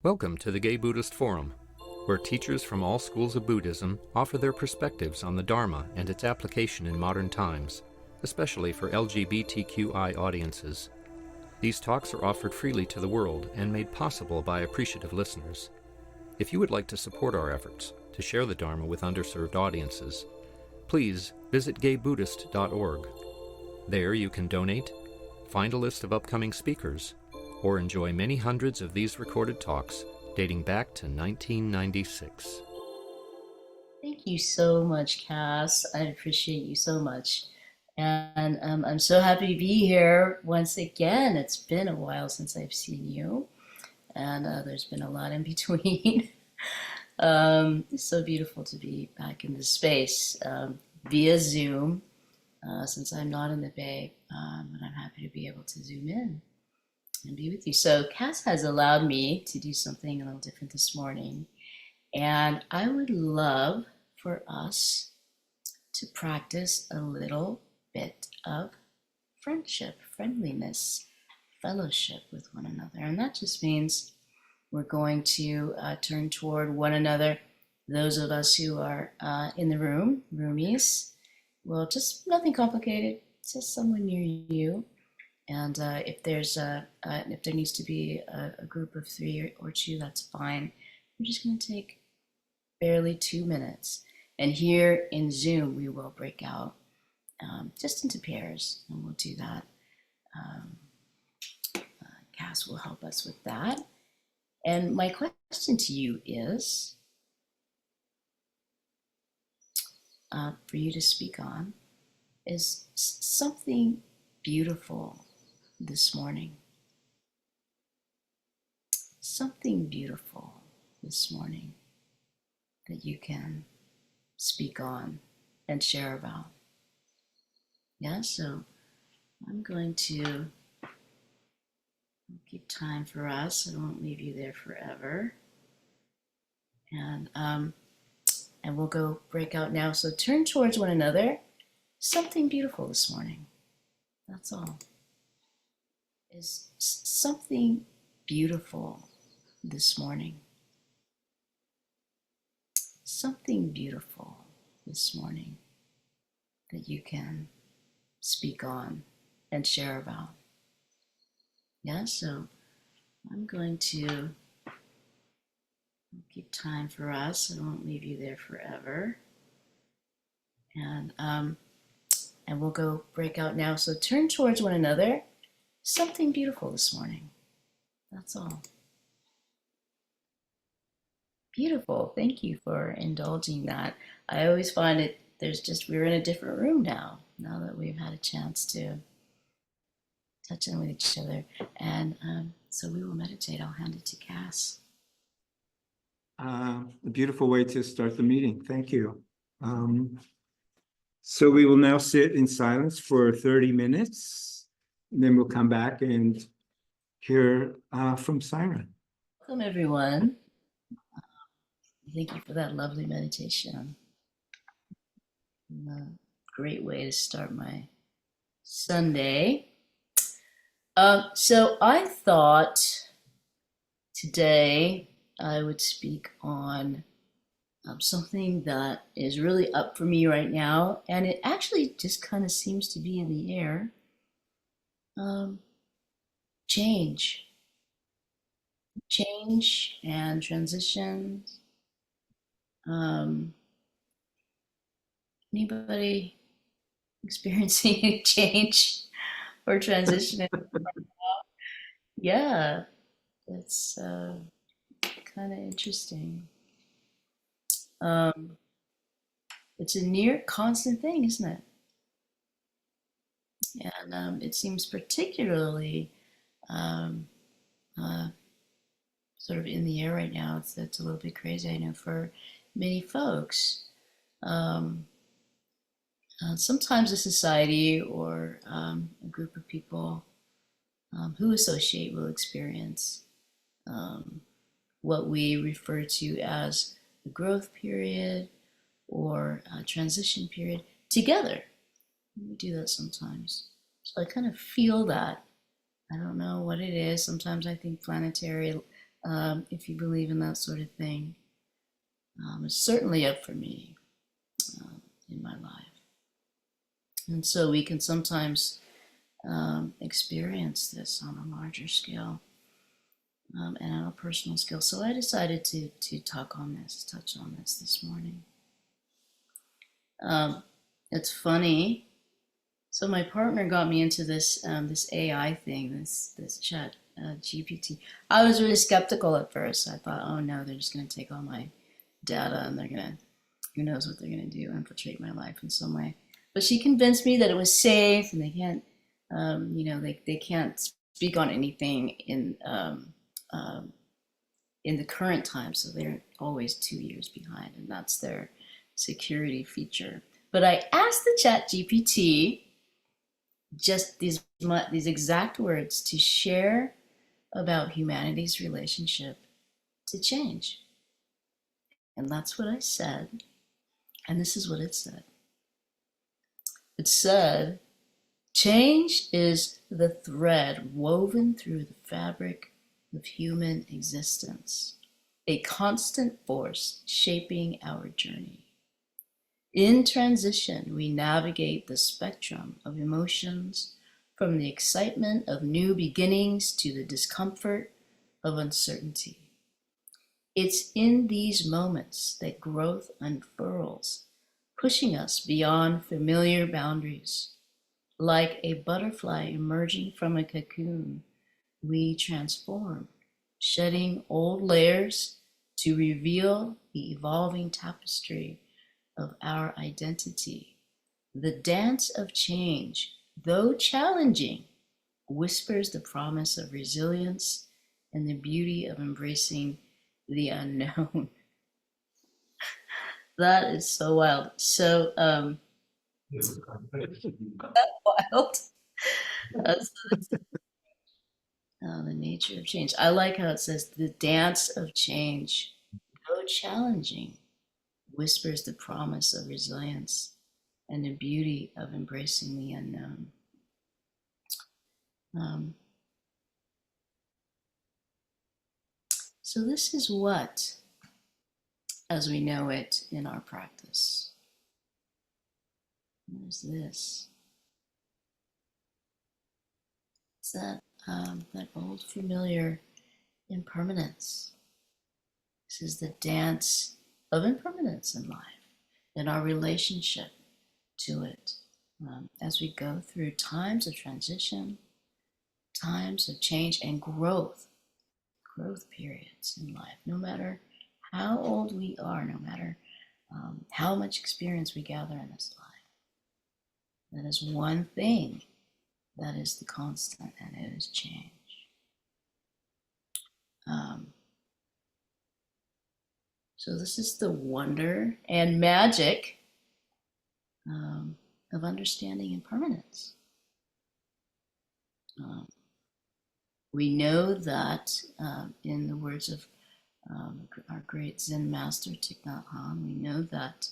Welcome to the Gay Buddhist Forum, where teachers from all schools of Buddhism offer their perspectives on the Dharma and its application in modern times, especially for LGBTQI audiences. These talks are offered freely to the world and made possible by appreciative listeners. If you would like to support our efforts to share the Dharma with underserved audiences, please visit gaybuddhist.org. There you can donate, find a list of upcoming speakers, or enjoy many hundreds of these recorded talks dating back to 1996. Thank you so much, Cass. I appreciate you so much. And I'm so happy to be here once again. It's been a while since I've seen you, and there's been a lot in between. It's so beautiful to be back in this space via Zoom, since I'm not in the Bay, but I'm happy to be able to zoom in and be with you. So Cass has allowed me to do something a little different this morning, and I would love for us to practice a little bit of friendship, friendliness, fellowship with one another. And that just means we're going to turn toward one another. Those of us who are in the room, roomies, well, just nothing complicated, just someone near you. And if there needs to be a group of three or two, that's fine. We're just going to take barely 2 minutes. And here in Zoom, we will break out just into pairs, and we'll do that. Cass will help us with that. And my question to you is for you to speak on is something beautiful this morning. Something beautiful this morning that you can speak on and share about. Yeah, so I'm going to keep time for us. I won't leave you there forever. And we'll go break out now. So turn towards one another. Something beautiful this morning. That's all. Is something beautiful this morning. Something beautiful this morning that you can speak on and share about. Yeah, so I'm going to keep time for us. I won't leave you there forever. And we'll go break out now. So turn towards one another. Something beautiful this morning. That's all. Beautiful. Thank you for indulging that. I always find it, we're in a different room now that we've had a chance to touch in with each other. And so we will meditate. I'll hand it to Cass. A beautiful way to start the meeting. Thank you. So we will now sit in silence for 30 minutes. And then we'll come back and hear from Syra. Welcome, everyone. Thank you for that lovely meditation. Great way to start my Sunday. So I thought today I would speak on something that is really up for me right now, and it actually just kind of seems to be in the air. Change and transition. Anybody experiencing change or transition? Yeah, it's kind of interesting. It's a near constant thing, isn't it? And it seems particularly sort of in the air right now. It's a little bit crazy, I know, for many folks. Sometimes a society or a group of people who associate will experience what we refer to as a growth period or a transition period together. We do that sometimes. So I kind of feel that. I don't know what it is. Sometimes I think planetary if you believe in that sort of thing. It's certainly up for me in my life. And so we can sometimes experience this on a larger scale and on a personal scale. So I decided to touch on this morning. It's funny. So my partner got me into this this AI thing, this chat GPT. I was really skeptical at first. I thought, oh no, they're just going to take all my data and they're going to, who knows what they're going to do, infiltrate my life in some way. But she convinced me that it was safe and they can't, they can't speak on anything in the current time. So they're always 2 years behind, and that's their security feature. But I asked the chat GPT just these exact words to share about humanity's relationship to change. And that's what I said. And this is what it said. It said, change is the thread woven through the fabric of human existence, a constant force shaping our journey. In transition, we navigate the spectrum of emotions, from the excitement of new beginnings to the discomfort of uncertainty. It's in these moments that growth unfurls, pushing us beyond familiar boundaries. Like a butterfly emerging from a cocoon, we transform, shedding old layers to reveal the evolving tapestry of our identity. The dance of change, though challenging, whispers the promise of resilience and the beauty of embracing the unknown. That is so wild. So that wild. The nature of change. I like how it says the dance of change, though challenging, whispers the promise of resilience and the beauty of embracing the unknown. So this is what, as we know it in our practice. What is this? It's that old familiar impermanence. This is the dance of impermanence in life, in our relationship to it. As we go through times of transition, times of change and growth periods in life, no matter how old we are, no matter how much experience we gather in this life. That is one thing that is the constant, and it is change. So this is the wonder and magic of understanding impermanence. We know that in the words of our great Zen master Thich Nhat Hanh, we know that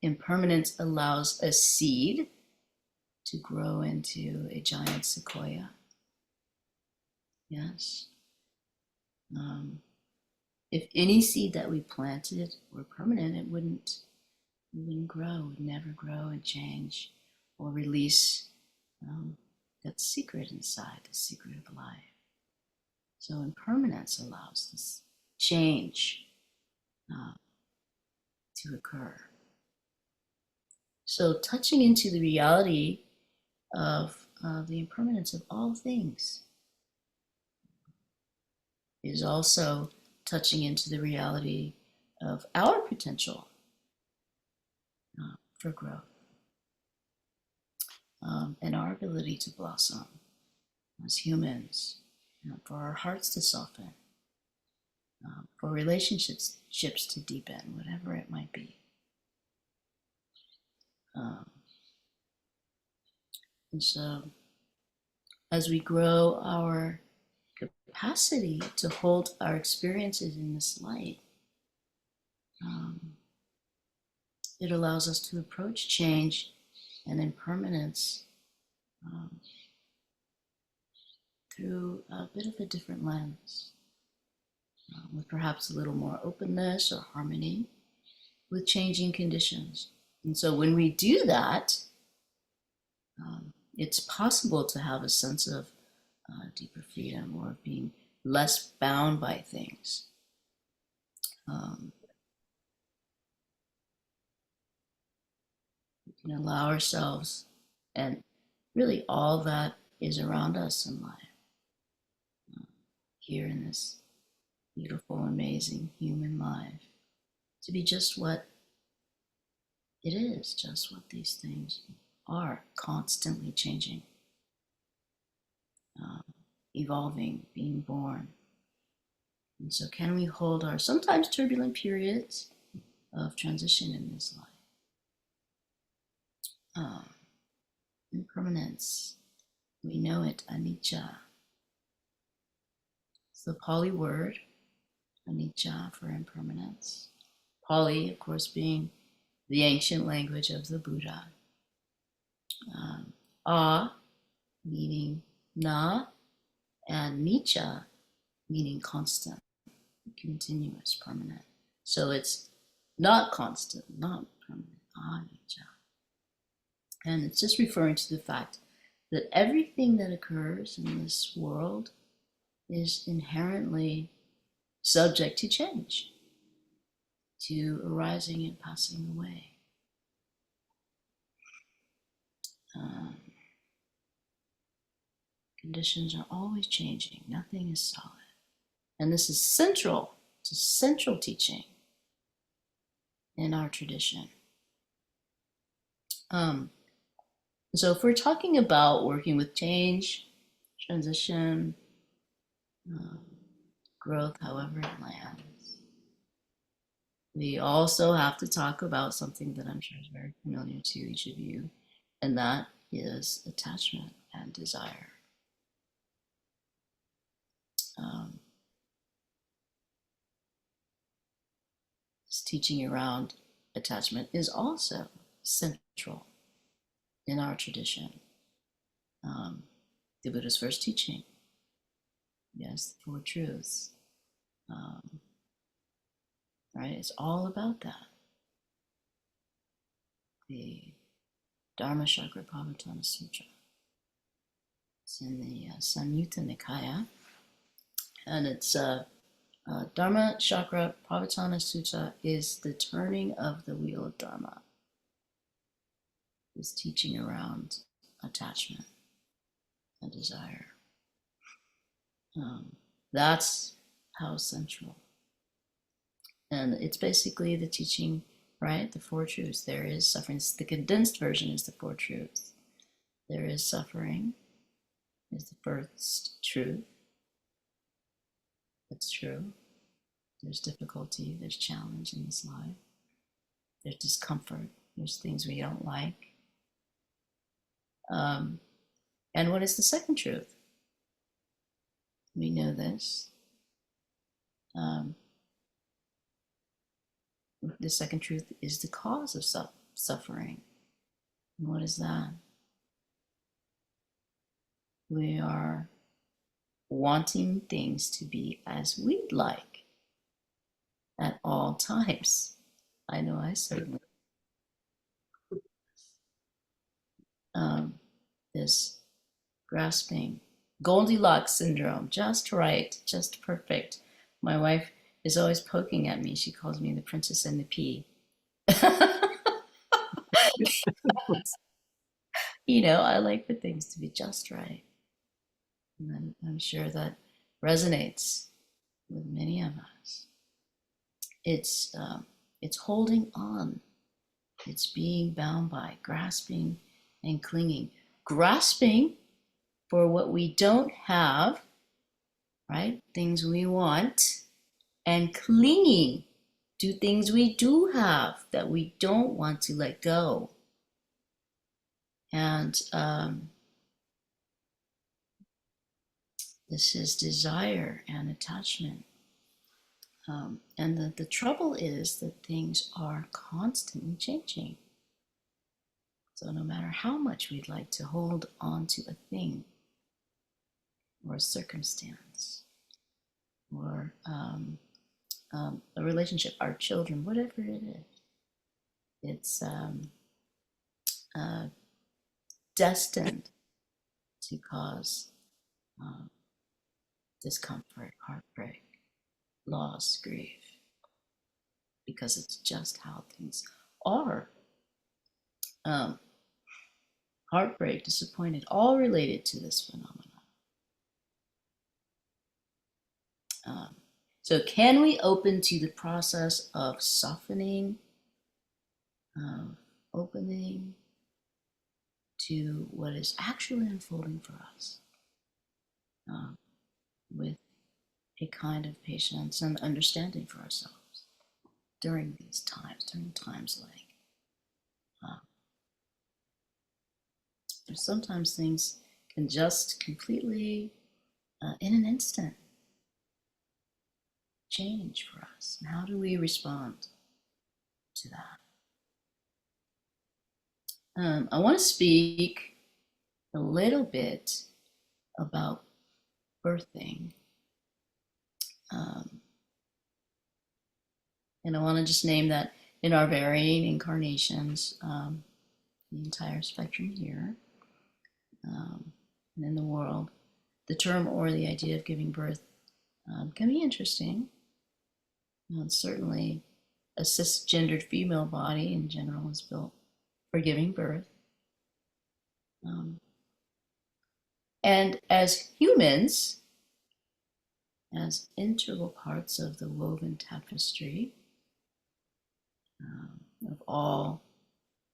impermanence allows a seed to grow into a giant sequoia. Yes. If any seed that we planted were permanent, it wouldn't grow, would never grow and change or release that secret inside, the secret of life. So impermanence allows this change to occur. So touching into the reality of the impermanence of all things is also touching into the reality of our potential for growth and our ability to blossom as humans, for our hearts to soften, for relationships to deepen, whatever it might be. And so as we grow our capacity to hold our experiences in this light, it allows us to approach change and impermanence through a bit of a different lens. with perhaps a little more openness or harmony with changing conditions. And so when we do that, it's possible to have a sense of deeper freedom or being less bound by things. We can allow ourselves, and really all that is around us in life, here in this beautiful, amazing human life, to be just what it is, just what these things are, constantly changing, evolving, being born. And so can we hold our sometimes turbulent periods of transition in this life? Impermanence, we know it, anicca. It's the Pali word, anicca, for impermanence. Pali, of course, being the ancient language of the Buddha. A, meaning na, and nicca, meaning constant, continuous, permanent. So it's not constant, not permanent, anicca. And it's just referring to the fact that everything that occurs in this world is inherently subject to change, to arising and passing away. Conditions are always changing. Nothing is solid. And this is central. It's a central teaching in our tradition. So if we're talking about working with change, transition, growth, however it lands, we also have to talk about something that I'm sure is very familiar to each of you, and that is attachment and desire. This teaching around attachment is also central in our tradition. The Buddha's first teaching, yes, the Four Truths, right? It's all about that. The Dharma Chakra Pavatana Sutra. It's in the Samyutta Nikaya, and it's Dharma Chakra Pavatana Sutta is the turning of the wheel of Dharma. This teaching around attachment and desire. That's how central. And it's basically the teaching, right? The Four Truths. There is suffering. The condensed version is the Four Truths. There is suffering, is the first truth. It's true. There's difficulty, there's challenge in this life. There's discomfort, there's things we don't like. And what is the second truth? We know this. The second truth is the cause of suffering. And what is that? We are wanting things to be as we'd like at all times. I know I certainly. This grasping, Goldilocks syndrome, just right, just perfect. My wife is always poking at me. She calls me the princess and the pea. You know, I like for things to be just right. And I'm sure that resonates with many of us. It's holding on. It's being bound by, grasping and clinging. Grasping for what we don't have, right? Things we want, and clinging to things we do have that we don't want to let go. And this is desire and attachment. And the trouble is that things are constantly changing. So no matter how much we'd like to hold on to a thing or a circumstance or a relationship, our children, whatever it is. It's destined to cause discomfort, heartbreak, loss, grief, because it's just how things are. Heartbreak, disappointed, all related to this phenomenon. So can we open to the process of softening, opening to what is actually unfolding for us, with a kind of patience and understanding for ourselves during these times, during times like sometimes things can just completely, in an instant, change for us. And how do we respond to that? I want to speak a little bit about birthing. And I want to just name that in our varying incarnations, the entire spectrum here, and in the world, the term or the idea of giving birth can be interesting. Certainly, a cisgendered female body in general is built for giving birth. And as humans, as integral parts of the woven tapestry of all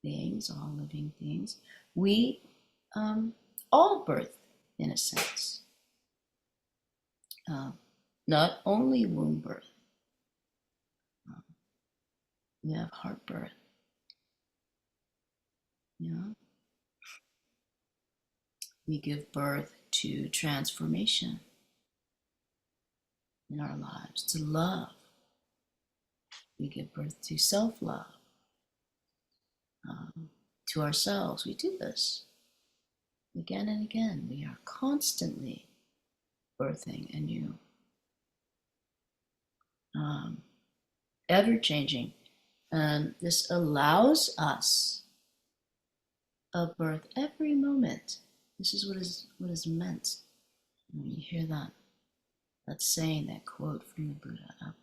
beings, all living things, we all birth in a sense. Not only womb birth, we have heart birth. We give birth to transformation in our lives, to love. We give birth to self-love, to ourselves. We do this again and again. We are constantly birthing anew, ever-changing. And this allows us a birth every moment. This is what is meant. When you hear that saying, that quote from the Buddha,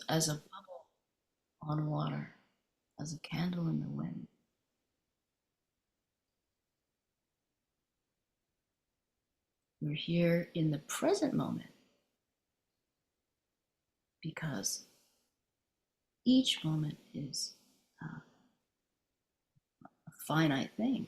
as a bubble on water, as a candle in the wind. We're here in the present moment because each moment is a finite thing.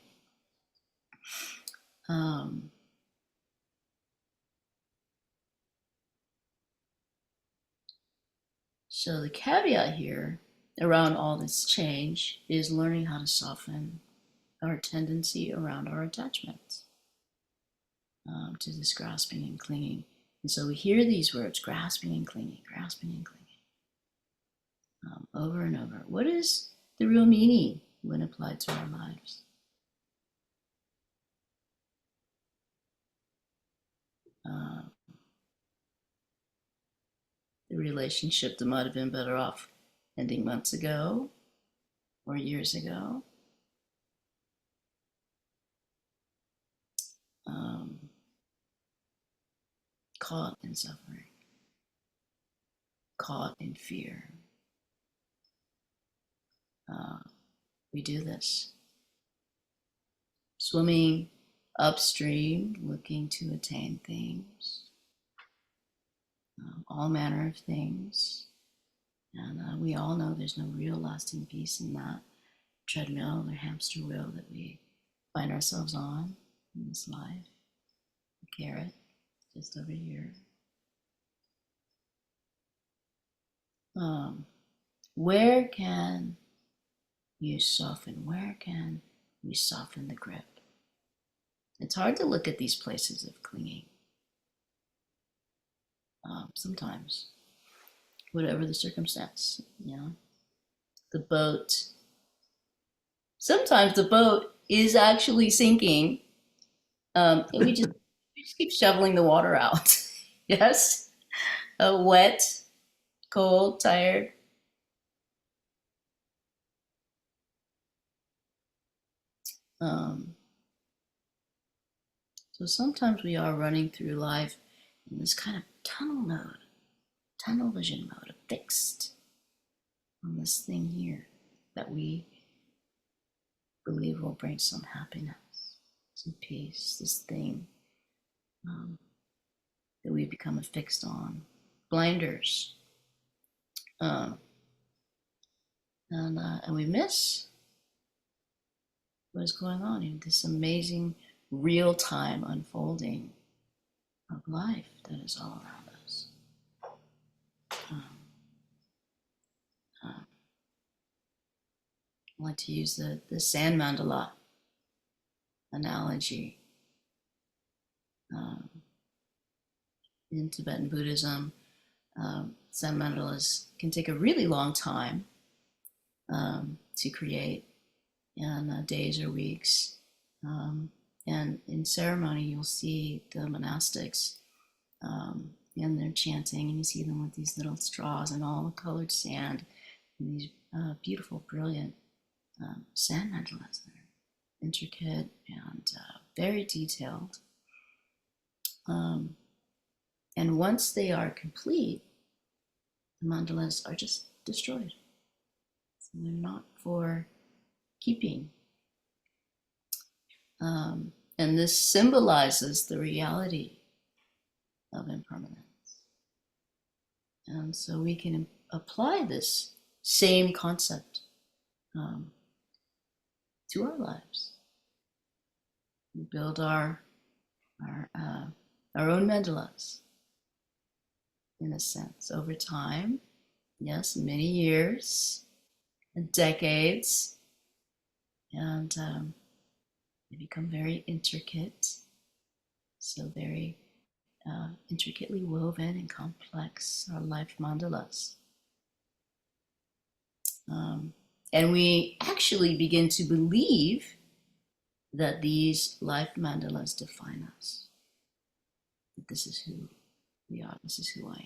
So the caveat here around all this change is learning how to soften our tendency around our attachments to this grasping and clinging. And so we hear these words, grasping and clinging, over and over. What is the real meaning when applied to our lives? The relationship that might have been better off ending months ago or years ago. Caught in suffering, caught in fear. We do this. Swimming upstream, looking to attain things, all manner of things. And we all know there's no real lasting peace in that treadmill or hamster wheel that we find ourselves on in this life. The carrot, just over here. Where can you soften? Where can we soften the grip? It's hard to look at these places of clinging. Sometimes, whatever the circumstance, the boat. Sometimes the boat is actually sinking, and we just keep shoveling the water out. Yes, a wet Cold, tired. So sometimes we are running through life in this kind of tunnel vision mode, fixed on this thing here that we believe will bring some happiness, some peace, this thing that we become fixed on, blinders. And we miss what is going on in this amazing real-time unfolding of life that is all around us. I like to use the sand mandala analogy. In Tibetan Buddhism, sand mandalas can take a really long time to create, in days or weeks. And in ceremony, you'll see the monastics, and they're chanting, and you see them with these little straws and all the colored sand, and these beautiful, brilliant sand mandalas that are intricate and very detailed. And once they are complete, the mandalas are just destroyed. So they're not for keeping. And this symbolizes the reality of impermanence. And so we can apply this same concept to our lives. We build our own mandalas, in a sense, over time. Yes, many years and decades, and they become very intricate, so very intricately woven and complex, our life mandalas. And we actually begin to believe that these life mandalas define us. That this is who we are, this is who I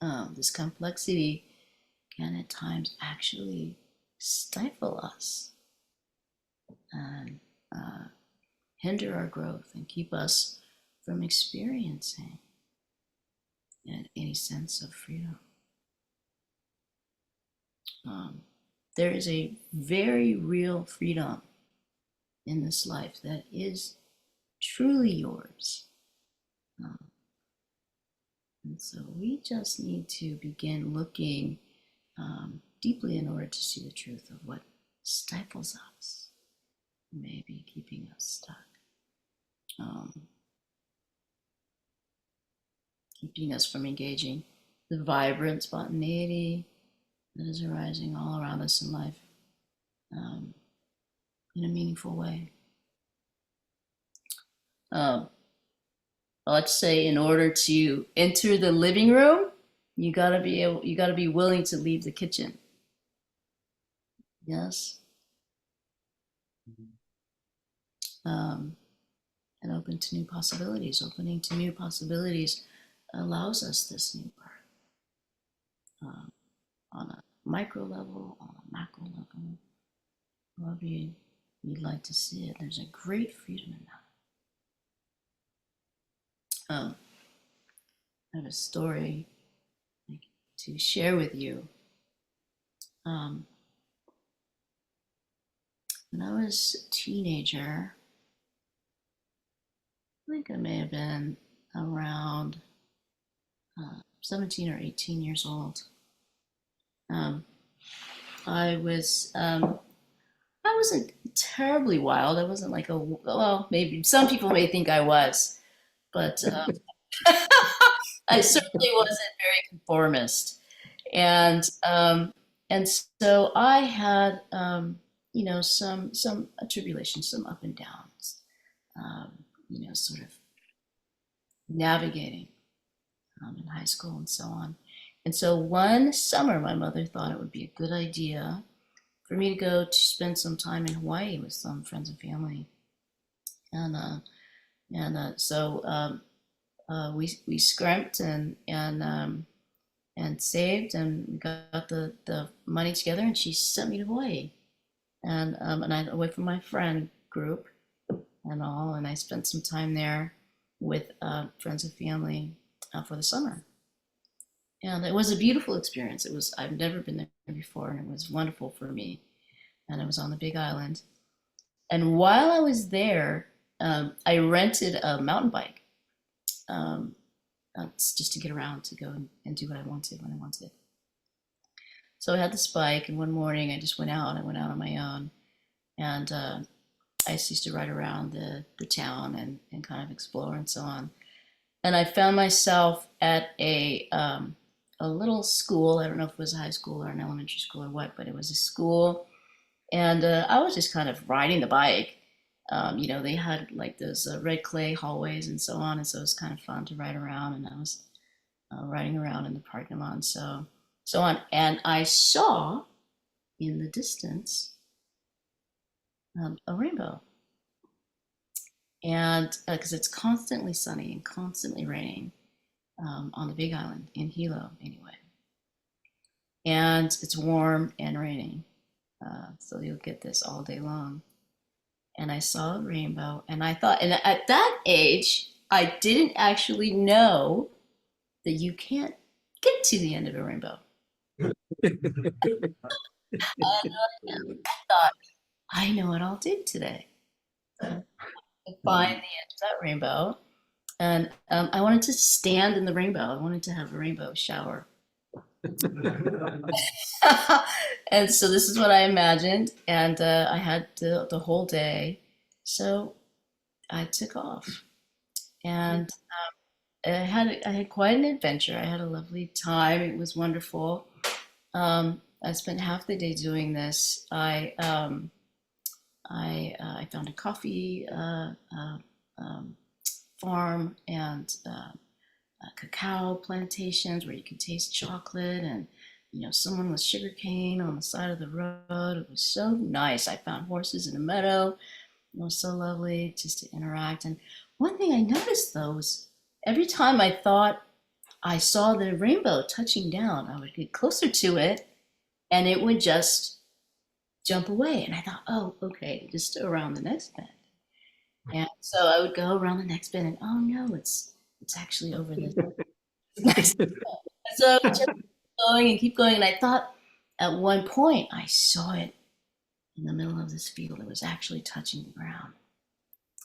am. This complexity can at times actually stifle us and hinder our growth and keep us from experiencing any sense of freedom. There is a very real freedom in this life that is truly yours. And so we just need to begin looking deeply in order to see the truth of what stifles us, maybe keeping us stuck, keeping us from engaging the vibrant spontaneity that is arising all around us in life in a meaningful way. Let's say in order to enter the living room, you gotta be willing to leave the kitchen. Yes. And open to new possibilities. Opening to new possibilities allows us this new birth. On a micro level, on a macro level, however you'd like to see it, there's a great freedom in that. I have a story to share with you. When I was a teenager, I think I may have been around 17 or 18 years old. I wasn't terribly wild. I wasn't like well, maybe some people may think I was, but I certainly wasn't very conformist. And so I had, some tribulations, some up and downs, sort of navigating in high school and so on. And so one summer, my mother thought it would be a good idea for me to go to spend some time in Hawaii with some friends and family. So we scrimped and and saved, and we got the money together, and she sent me to Hawaii. And I away from my friend group and all, and I spent some time there with friends and family for the summer. And it was a beautiful experience. I've never been there before, and it was wonderful for me. And it was on the Big Island. And while I was there, I rented a mountain bike, um, just to get around, to go and do what I wanted when I wanted. So I had this bike, and one morning I just went out. I went out on my own, and I used to ride around the town and kind of explore and so on. And I found myself at a little school. I don't know if it was a high school or an elementary school or what, but it was a school. And I was just kind of riding the bike. They had like those red clay hallways and so on. And so it was kind of fun to ride around. And I was riding around in the parking lot and so on. And I saw in the distance a rainbow. And because it's constantly sunny and constantly raining on the Big Island, in Hilo anyway. And it's warm and raining. So you'll get this all day long. And I saw a rainbow, and I thought, and at that age, I didn't actually know that you can't get to the end of a rainbow. And I thought, I know what I'll do today. To find the end of that rainbow. And I wanted to stand in the rainbow. I wanted to have a rainbow shower. And so this is what I imagined, and I had the whole day, so I took off, and I had quite an adventure. I had a lovely time. It was wonderful. I spent half the day doing this. I found a coffee farm and cacao plantations where you could taste chocolate, and someone with sugarcane on the side of the road. It was so nice. I found horses in a meadow. It was so lovely just to interact. And one thing I noticed though was every time I thought I saw the rainbow touching down, I would get closer to it and it would just jump away. And I thought, oh, okay, just around the next bend. And so I would go around the next bend, and oh no, it's actually over the next bend. So I just going and keep going, and I thought at one point I saw it in the middle of this field. It was actually touching the ground,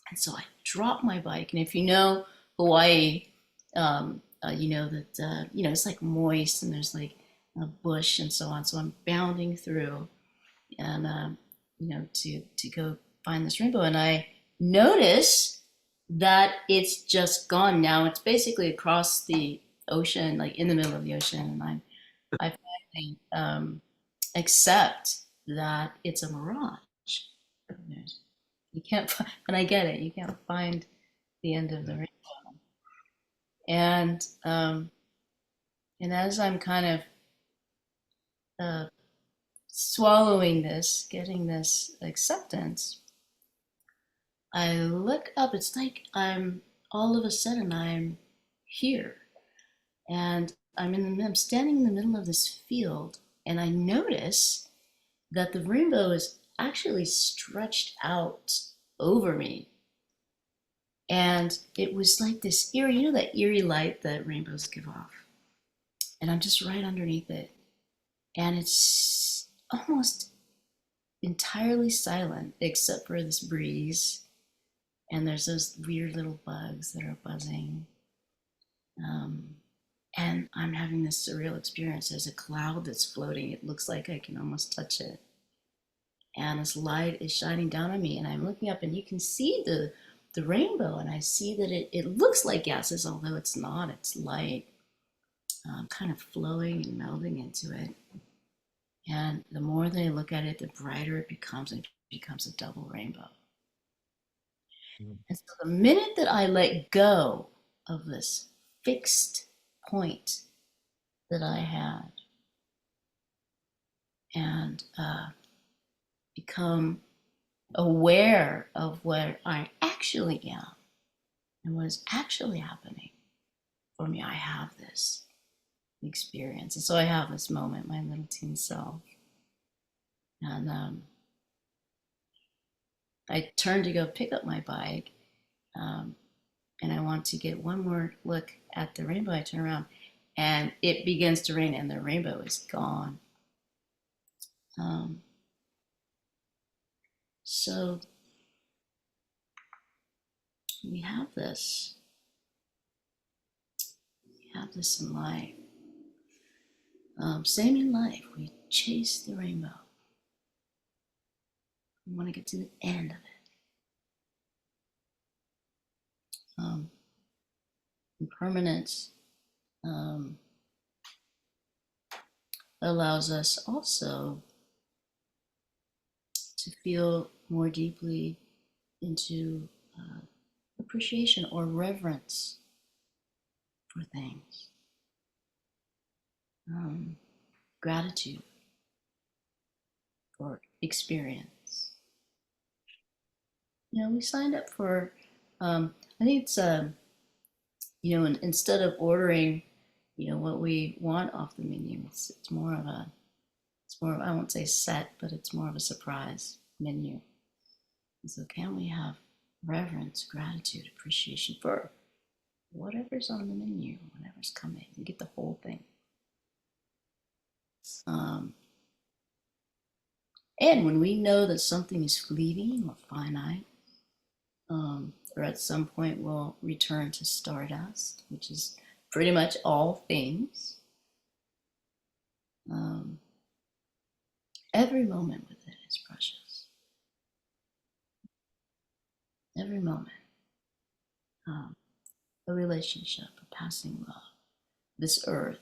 and so I dropped my bike. And if you know Hawaii, you know that it's like moist, and there's like a bush and so on. So I'm bounding through, and to go find this rainbow, and I notice that it's just gone now. It's basically across the ocean, like in the middle of the ocean, and I finally accept that it's a mirage. You can't, and I get it. You can't find the end of the rainbow. And as I'm kind of swallowing this, getting this acceptance, I look up. It's like all of a sudden I'm here, and I'm standing in the middle of this field, and I notice that the rainbow is actually stretched out over me. And it was like this eerie, that eerie light that rainbows give off. And I'm just right underneath it. And it's almost entirely silent except for this breeze. And there's those weird little bugs that are buzzing. And I'm having this surreal experience. There's a cloud that's floating. It looks like I can almost touch it. And this light is shining down on me. And I'm looking up, and you can see the rainbow. And I see that it looks like gases, although it's not. It's light, kind of flowing and melding into it. And the more that I look at it, the brighter it becomes. And it becomes a double rainbow. And so the minute that I let go of this fixed point that I had and become aware of what I actually am and what is actually happening for me, I have this experience. And so I have this moment, my little teen self. And I turn to go pick up my bike. And I want to get one more look at the rainbow. I turn around and it begins to rain and the rainbow is gone. So we have this. We have this in life. Same in life. We chase the rainbow. We want to get to the end of it. Impermanence allows us also to feel more deeply into appreciation or reverence for things, gratitude for experience. You know, we signed up for, I think it's, you know, instead of ordering, you know, what we want off the menu, it's more of a, I won't say set, but it's more of a surprise menu. And so can we have reverence, gratitude, appreciation for whatever's on the menu, whatever's coming, and get the whole thing. And when we know that something is fleeting or finite, or at some point will return to stardust, which is pretty much all things, every moment with it is precious. Every moment. A relationship, a passing love, this earth,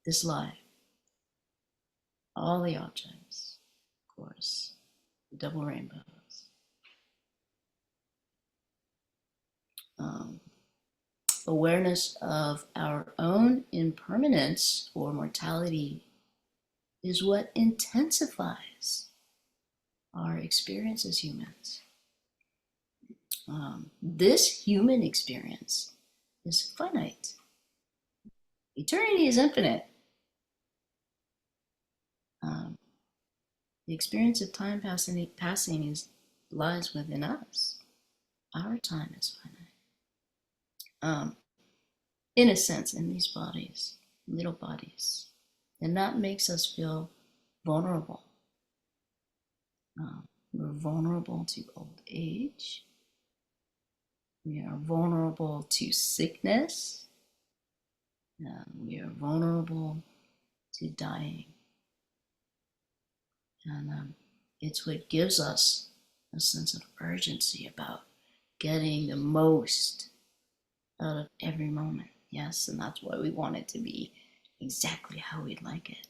this life, all the objects, of course, the double rainbows. Awareness of our own impermanence or mortality is what intensifies our experience as humans. This human experience is finite. Eternity is infinite. The experience of time passing lies within us. Our time is finite. In a sense, in these bodies, little bodies. And that makes us feel vulnerable. We're vulnerable to old age. We are vulnerable to sickness. We are vulnerable to dying. And it's what gives us a sense of urgency about getting the most out of every moment. Yes, and that's why we want it to be exactly how we'd like it.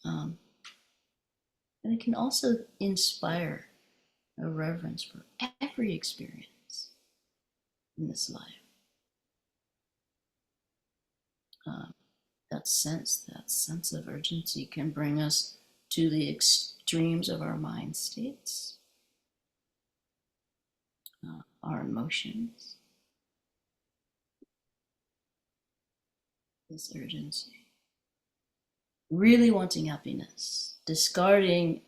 And it can also inspire a reverence for every experience in this life. That sense of urgency can bring us to the extremes of our mind states, our emotions. This urgency. Really wanting happiness, discarding,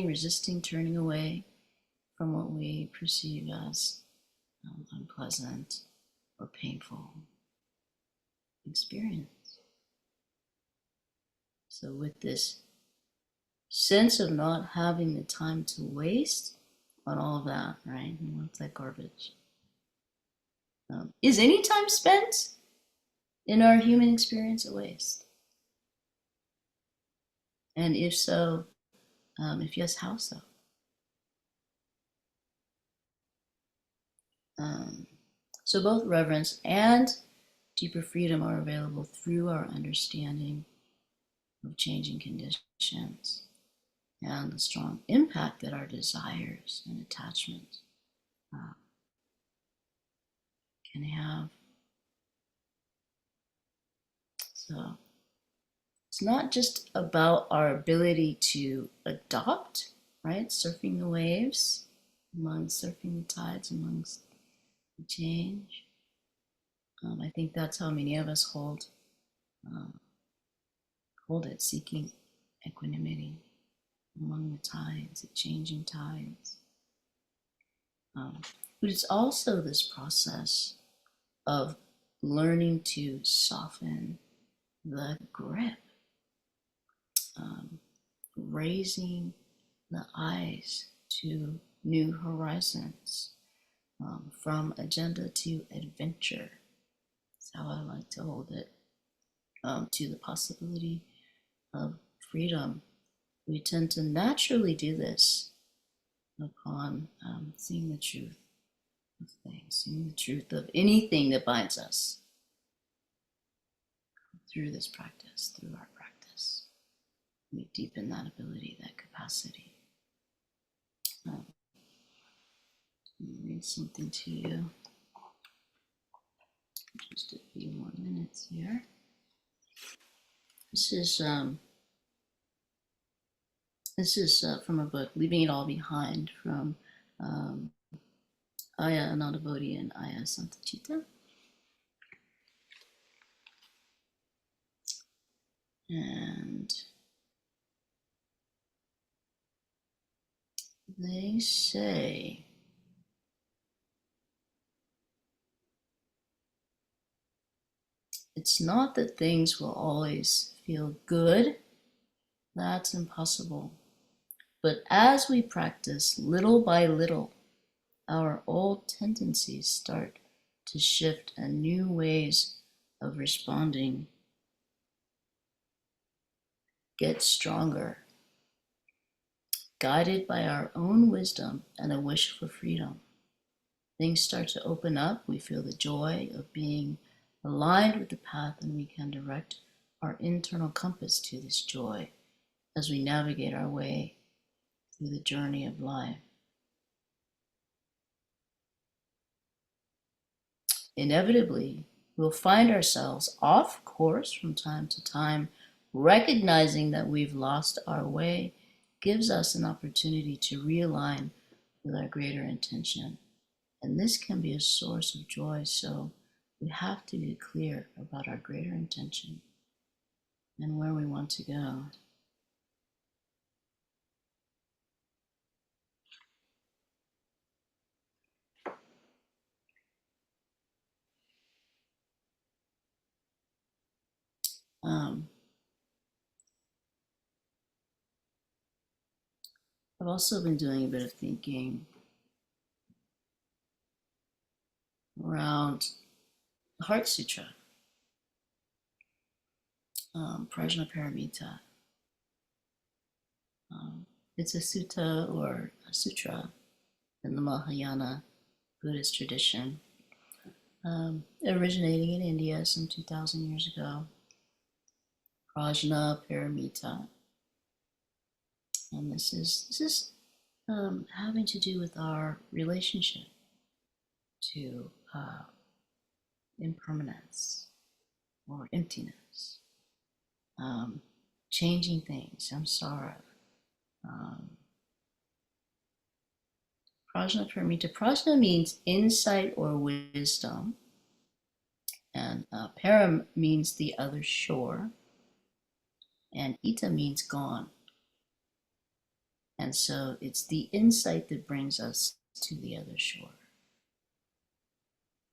resisting, turning away from what we perceive as unpleasant or painful experience. So with this sense of not having the time to waste on all of that, right? And what's that garbage? Is any time spent in our human experience a waste? And if so, if yes, how so? So both reverence and deeper freedom are available through our understanding of changing conditions and the strong impact that our desires and attachments can have. So it's not just about our ability to adopt, right? Surfing the waves amongst surfing the tides, amongst the change. I think that's how many of us hold it, seeking equanimity among the tides, the changing tides. But it's also this process of learning to soften the grip, raising the eyes to new horizons, from agenda to adventure. That's how I like to hold it, to the possibility of freedom. We tend to naturally do this upon seeing the truth of things, seeing the truth of anything that binds us through this practice, through our practice. We deepen that ability, that capacity. Let me read something to you. Just a few more minutes here. This is from a book, Leaving It All Behind, from Aya Anandabodhi and Aya Santachita. And they say, it's not that things will always feel good. That's impossible. But as we practice, little by little, our old tendencies start to shift and new ways of responding get stronger, guided by our own wisdom and a wish for freedom. Things start to open up. We feel the joy of being aligned with the path, and we can direct our internal compass to this joy as we navigate our way through the journey of life. Inevitably, we'll find ourselves off course from time to time. Recognizing that we've lost our way gives us an opportunity to realign with our greater intention. And this can be a source of joy, so we have to be clear about our greater intention and where we want to go. I've also been doing a bit of thinking around the Heart Sutra, Prajnaparamita. It's a sutta or a sutra in the Mahayana Buddhist tradition, originating in India some 2,000 years ago. Prajnaparamita. And this is having to do with our relationship to impermanence or emptiness, changing things, samsara. Prajnaparamita. Prajna means insight or wisdom, and param means the other shore, and ita means gone. And so it's the insight that brings us to the other shore.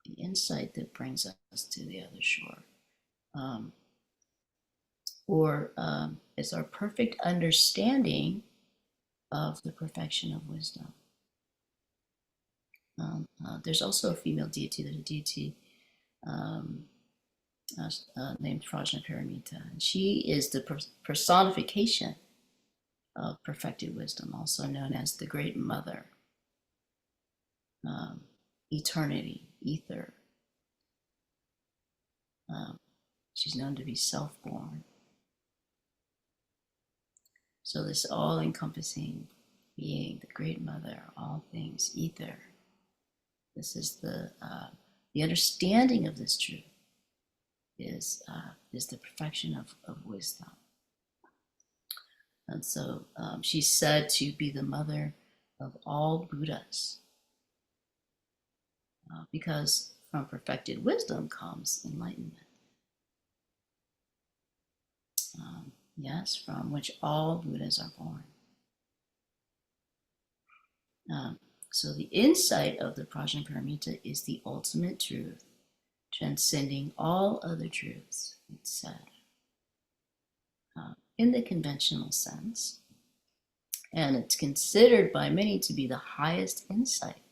The insight that brings us to the other shore. It's our perfect understanding of the perfection of wisdom. There's also a female deity, there's a deity named Prajnaparamita. And she is the personification of perfected wisdom, also known as the Great Mother, eternity, ether. She's known to be self-born. So this all-encompassing being, the Great Mother, all things, ether. This is the understanding of this truth is the perfection of wisdom. And so she's said to be the mother of all Buddhas. Because from perfected wisdom comes enlightenment. Yes, from which all Buddhas are born. So the insight of the Prajnaparamita is the ultimate truth, transcending all other truths, it's said, in the conventional sense. And it's considered by many to be the highest insight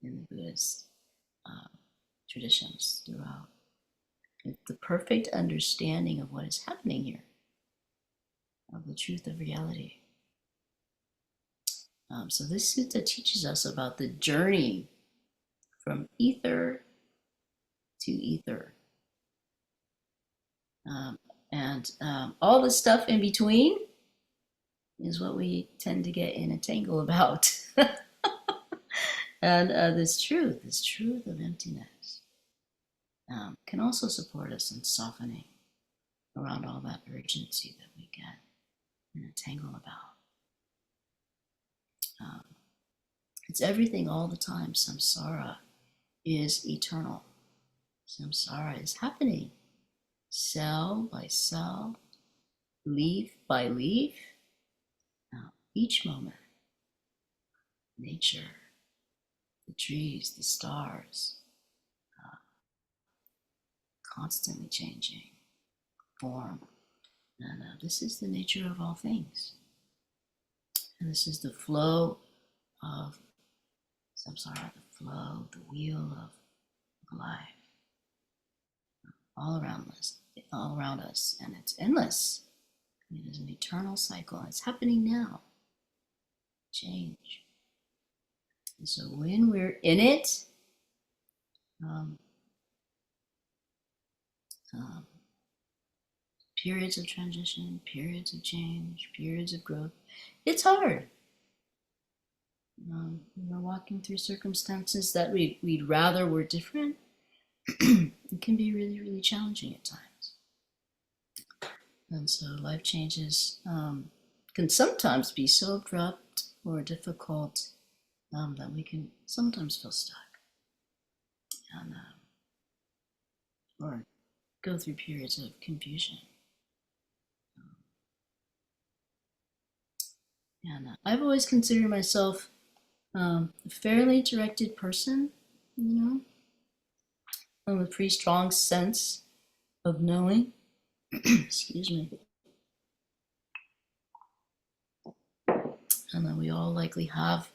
in the Buddhist traditions throughout. It's the perfect understanding of what is happening here, of the truth of reality. So this sutta teaches us about the journey from ether to ether. And all the stuff in between is what we tend to get in a tangle about. And this truth of emptiness, can also support us in softening around all that urgency that we get in a tangle about. It's everything all the time. Samsara is eternal. Samsara is happening cell by cell, leaf by leaf. Each moment, nature, the trees, the stars, constantly changing form. And this is the nature of all things. And this is the flow of samsara, the flow, the wheel of life, all around us, and it's endless. It is an eternal cycle, and it's happening now. Change. And so when we're in it, periods of transition, periods of change, periods of growth, it's hard. We're walking through circumstances that we'd rather were different. It can be really, really challenging at times. And so life changes can sometimes be so abrupt or difficult that we can sometimes feel stuck and or go through periods of confusion. And I've always considered myself a fairly directed person, with a pretty strong sense of knowing. Excuse me. And then we all likely have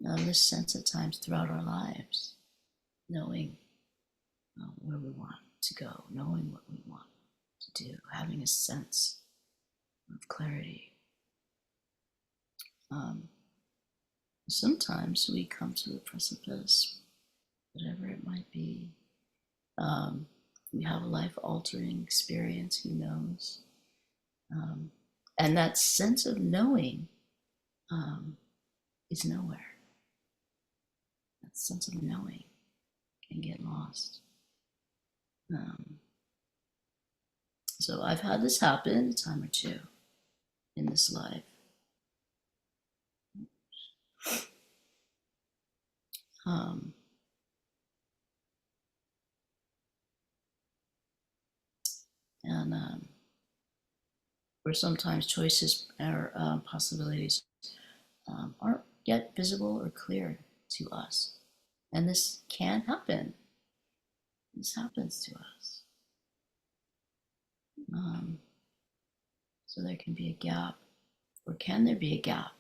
this sense at times throughout our lives, knowing where we want to go, knowing what we want to do, having a sense of clarity. Sometimes we come to a precipice, whatever it might be. We have a life-altering experience, who knows? And that sense of knowing is nowhere. That sense of knowing can get lost. So I've had this happen a time or two in this life. And where sometimes choices or possibilities aren't yet visible or clear to us. And this can happen. This happens to us. So there can be a gap, or can there be a gap?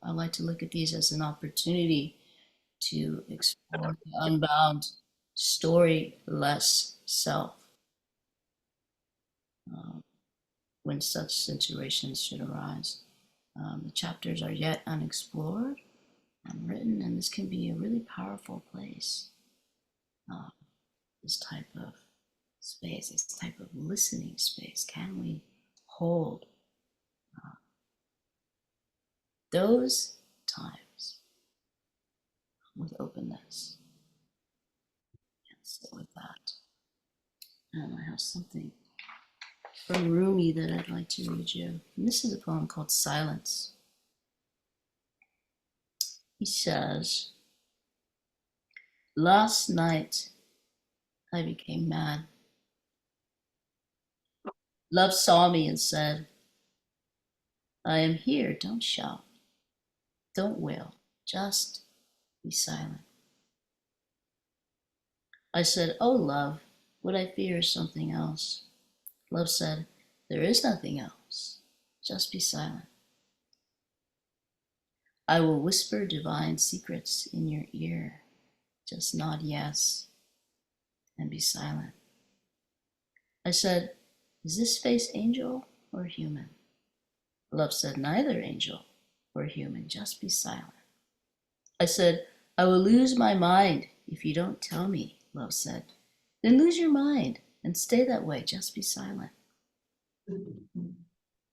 I like to look at these as an opportunity to explore the unbound, storyless self. When such situations should arise. The chapters are yet unexplored, unwritten, and this can be a really powerful place. This type of space, this type of listening space. Can we hold those times with openness? And sit with that. And I have something from Rumi that I'd like to read you. And this is a poem called Silence. He says, last night I became mad. Love saw me and said, I am here, don't shout, don't wail, just be silent. I said, oh love, what I fear is something else. Love said, there is nothing else, just be silent. I will whisper divine secrets in your ear, just nod yes and be silent. I said, is this face angel or human? Love said, neither angel or human, just be silent. I said, I will lose my mind if you don't tell me, Love said. Then lose your mind and stay that way, just be silent.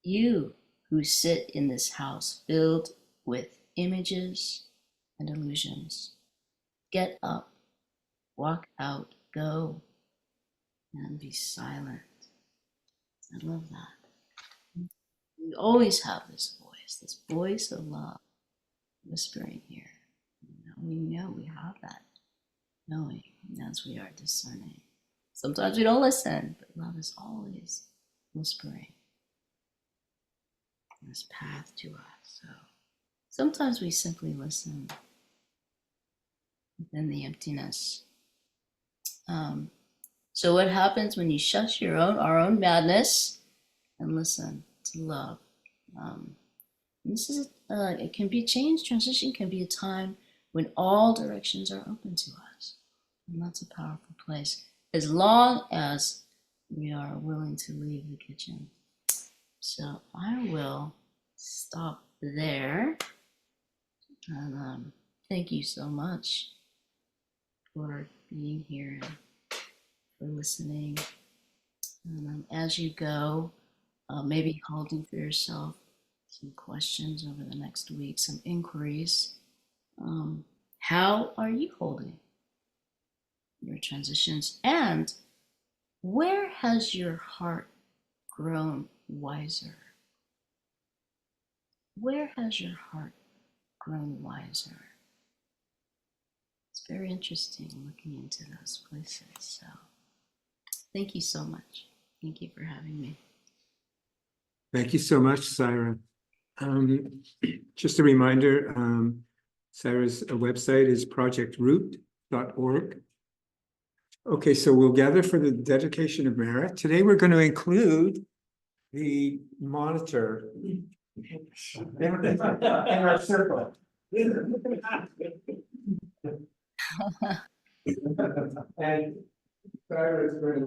You who sit in this house filled with images and illusions, get up, walk out, go, and be silent. I love that. We always have this voice of love whispering here. We know we have that knowing as we are discerning. Sometimes we don't listen, but love is always whispering this path to us. So sometimes we simply listen within the emptiness. So what happens when you shush our own madness and listen to love? This is it can be change. Transition can be a time when all directions are open to us, and that's a powerful place. As long as we are willing to leave the kitchen. So I will stop there, and thank you so much for being here and for listening. And as you go, maybe holding for yourself some questions over the next week, some inquiries. How are you holding your transitions? And where has your heart grown wiser? Where has your heart grown wiser? It's very interesting looking into those places. So thank you so much. Thank you for having me. Thank you so much, Syra. Just a reminder, Syra's website is projectroot.org. Okay, so we'll gather for the dedication of merit. Today we're going to include the monitor in our circle. And Syra is going to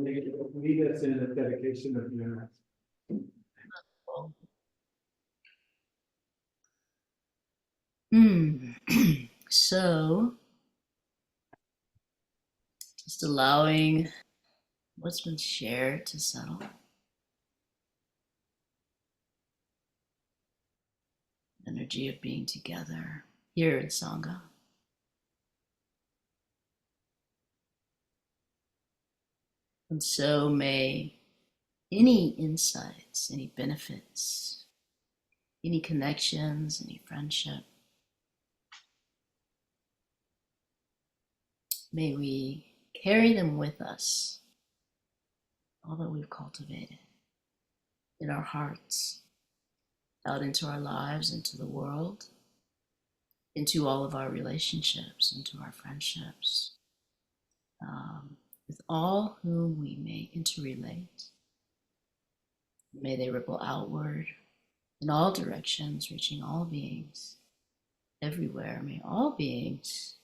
lead us in the dedication of merit. So, just allowing what's been shared to settle. Energy of being together here in Sangha. And so may any insights, any benefits, any connections, any friendship, may we carry them with us, all that we've cultivated in our hearts, out into our lives, into the world, into all of our relationships, into our friendships, with all whom we may interrelate. May they ripple outward in all directions, reaching all beings everywhere. May all beings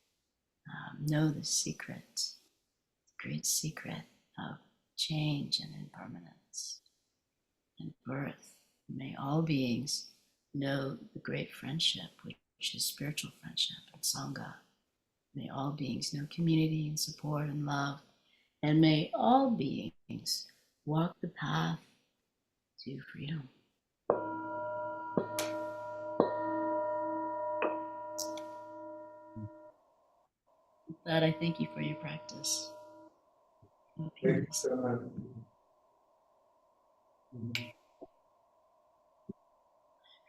know the secret, the great secret of change and impermanence and birth. May all beings know the great friendship, which is spiritual friendship and Sangha. May all beings know community and support and love. And may all beings walk the path to freedom. With that, I thank you for your practice. Thank you so much.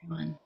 Everyone.